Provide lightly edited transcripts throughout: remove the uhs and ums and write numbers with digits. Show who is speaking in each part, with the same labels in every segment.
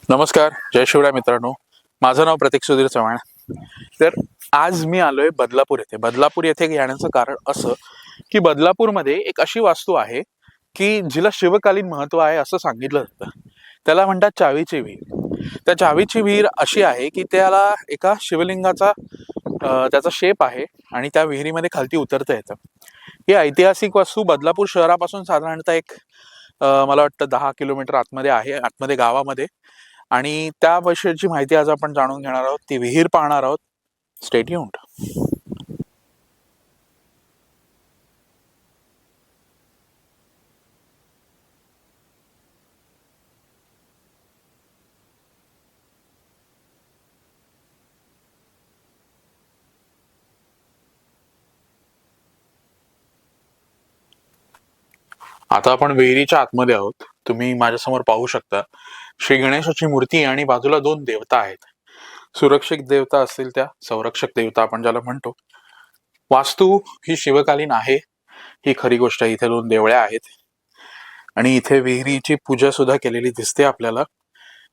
Speaker 1: नमस्कार, जय शिवराय मित्रांनो. माझं नाव प्रतीक सुधीर चव्हाण. तर आज मी आलोय बदलापूर येथे. बदलापूर येथे येण्याचं कारण असं की बदलापूरमध्ये एक अशी वास्तू आहे की जिला शिवकालीन महत्व आहे असं सांगितलं जातं. त्याला म्हणतात चावीची विहीर. त्या चावीची विहीर अशी आहे की त्याला एका शिवलिंगाचा त्याचा शेप आहे आणि त्या विहिरीमध्ये खालती उतरता येतं. ही ऐतिहासिक वास्तू बदलापूर शहरापासून साधारणतः एक मला वाटतं 10 किलोमीटर आतमध्ये आहे, आतमध्ये गावामध्ये. आणि त्या विषयीची माहिती आज आपण जाणून घेणार आहोत, ती विहीर पाहणार आहोत. Stay tuned. आता आपण विहिरीच्या आतमध्ये आहोत. तुम्ही माझ्यासमोर पाहू शकता श्री गणेशाची मूर्ती आणि बाजूला दोन देवता आहेत. सुरक्षक देवता असतील त्या, संरक्षक देवता आपण ज्याला म्हणतो. वास्तू ही शिवकालीन आहे, ही खरी गोष्ट आहे. इथे दोन देवळ्या आहेत आणि इथे विहिरीची पूजा सुद्धा केलेली दिसते आपल्याला.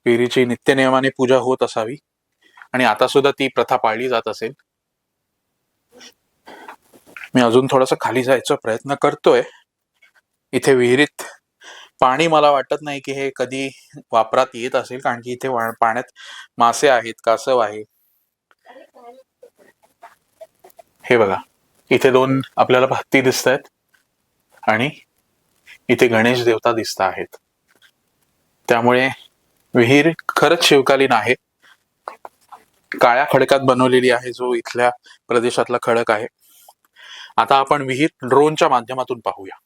Speaker 1: विहिरीची नित्यनियमाने पूजा होत असावी आणि आता सुद्धा ती प्रथा पाळली जात असेल. मी अजून थोडासा खाली जायचा प्रयत्न करतोय. इथे विहिरीत पाणी मला वाटत नाही की हे कधी वापरात येत असेल, कारण की इथे पाण्यात मासे आहेत, कासव आहे. हे बघा, इथे दोन आपल्याला हत्ती दिसत आहेत आणि इथे गणेश देवता दिसत आहेत. त्यामुळे विहीर खरंच शिवकालीन आहे. काळ्या खडकात बनवलेली आहे, जो इथल्या प्रदेशातला खडक आहे. आता आपण विहीर ड्रोनच्या माध्यमातून पाहूया.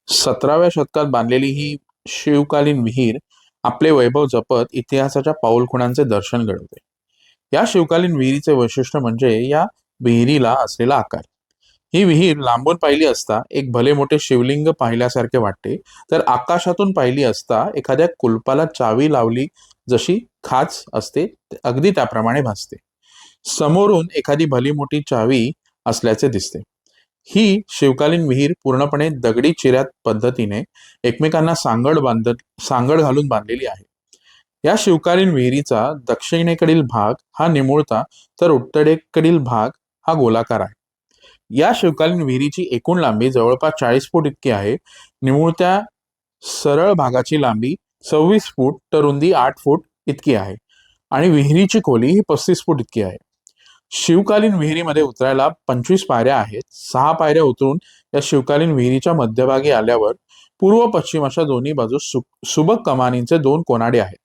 Speaker 1: 17व्या शतकात बांधलेली ही शिवकालीन विहीर आपले वैभव जपत इतिहासाच्या पाऊलखुणांचे दर्शन घडवते. या शिवकालीन विहिरीचे वैशिष्ट्य म्हणजे या विहिरीला असलेला आकार. ही विहीर लांबून पाहिली असता एक भले मोठे शिवलिंग पाहिल्यासारखे वाटते, तर आकाशातून पाहिली असता एखाद्या कुलपाला चावी लावली जशी खाच असते अगदी त्याप्रमाणे भासते. समोरून एखादी भली मोठी चावी असल्याचे दिसते. ही शिवकालीन विहीर पूर्णपणे दगडी चिऱ्यात पद्धतीने एकमेकांना सांगड घालून बांधलेली आहे. या शिवकालीन विहिरीचा दक्षिणेकडील भाग हा निमुळता, तर उत्तरेकडील भाग हा गोलाकार आहे. या शिवकालीन विहिरीची एकूण लांबी जवळपास 40 फूट इतकी आहे. निमुळत्या सरळ भागाची लांबी 26 फूट तर रुंदी 8 फूट इतकी आहे आणि विहिरीची खोली ही 35 फूट इतकी आहे. शिवकालीन विहिरीमध्ये उतरायला 25 पायऱ्या आहेत. 6 पायऱ्या उतरून या शिवकालीन विहिरीच्या मध्यभागी आल्यावर पूर्व पश्चिम अशा दोन्ही बाजूस सुबक कमानींचे 2 कोनाडे आहेत.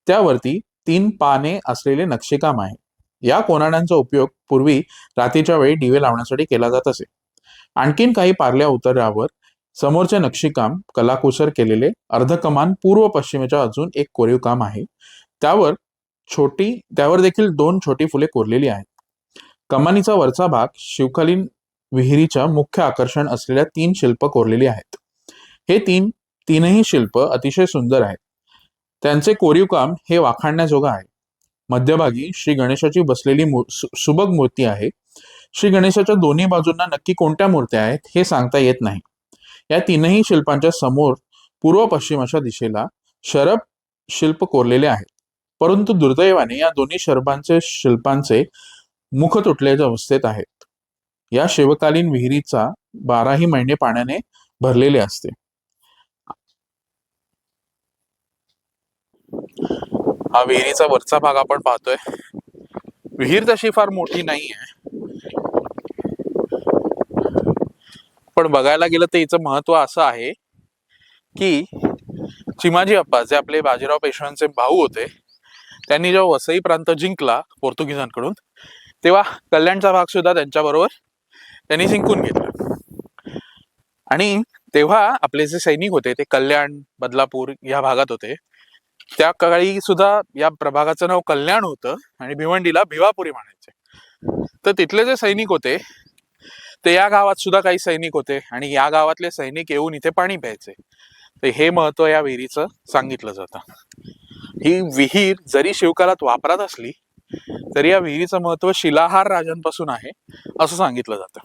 Speaker 1: त्यावरती 3 पाने असलेले नक्षीकाम आहे. या कोनाड्यांचा उपयोग पूर्वी रात्रीच्या वेळी दिवे लावण्यासाठी केला जात असे. आणखीन काही पारल्या उतरल्यावर समोरचे नक्षीकाम कलाकुसर केलेले अर्धकमान पूर्व पश्चिमेच्या अजून एक कोरीव काम आहे. त्यावर देखील 2 छोटी फुले कोरलेली आहेत. कमानीचा वरचा भाग शिवकालीन विहिरीच्या मुख्य आकर्षण असलेल्या 3 शिल्प कोरलेली आहेत. हे तीनही शिल्प अतिशय सुंदर आहेत. त्यांचे कोरीव काम हे वाखाणण्याजोगं आहे. मध्यभागी श्री गणेशाची बसलेली सुबक मूर्ती आहे. श्री गणेशाच्या दोन्ही बाजूंना नक्की कोणत्या मूर्त्या आहेत हे सांगता येत नाही. या तीनही शिल्पांच्या समोर पूर्व पश्चिम अशा दिशेला शरभ शिल्प कोरलेले आहेत. परंतु दुर्दैवाने या दोन्ही शिल्पांचे मुख तुटल्याच्या अवस्थेत आहेत. या शिवकालीन विहिरीचा 12ही महिने पाण्याने भरलेले असते. हा विहिरीचा वरचा भाग आपण पाहतोय. विहीर तशी फार मोठी नाही आहे, पण बघायला गेलं तर हिचं महत्व असं आहे की चिमाजी अप्पा, जे आपले बाजीराव पेशव्यांचे भाऊ होते, त्यांनी जेव्हा वसई प्रांत जिंकला पोर्तुगीजांकडून, तेव्हा कल्याणचा भाग सुद्धा त्यांच्याबरोबर त्यांनी जिंकून घेतला. आणि तेव्हा आपले जे सैनिक होते ते कल्याण, बदलापूर या भागात होते. त्या काळी सुद्धा या प्रभागाचं नाव कल्याण होतं आणि भिवंडीला भिवापुरी म्हणायचे. तर तिथले जे सैनिक होते ते या गावात सुद्धा काही सैनिक होते आणि या गावातले सैनिक येऊन इथे पाणी प्यायचे. तर हे महत्व या विहिरीचं सांगितलं जातं. ही विहीर जरी शिवकालात वापरात असली तरी या विहिरीचं महत्व शिलाहार राजांपासून आहे असं सांगितलं जातं.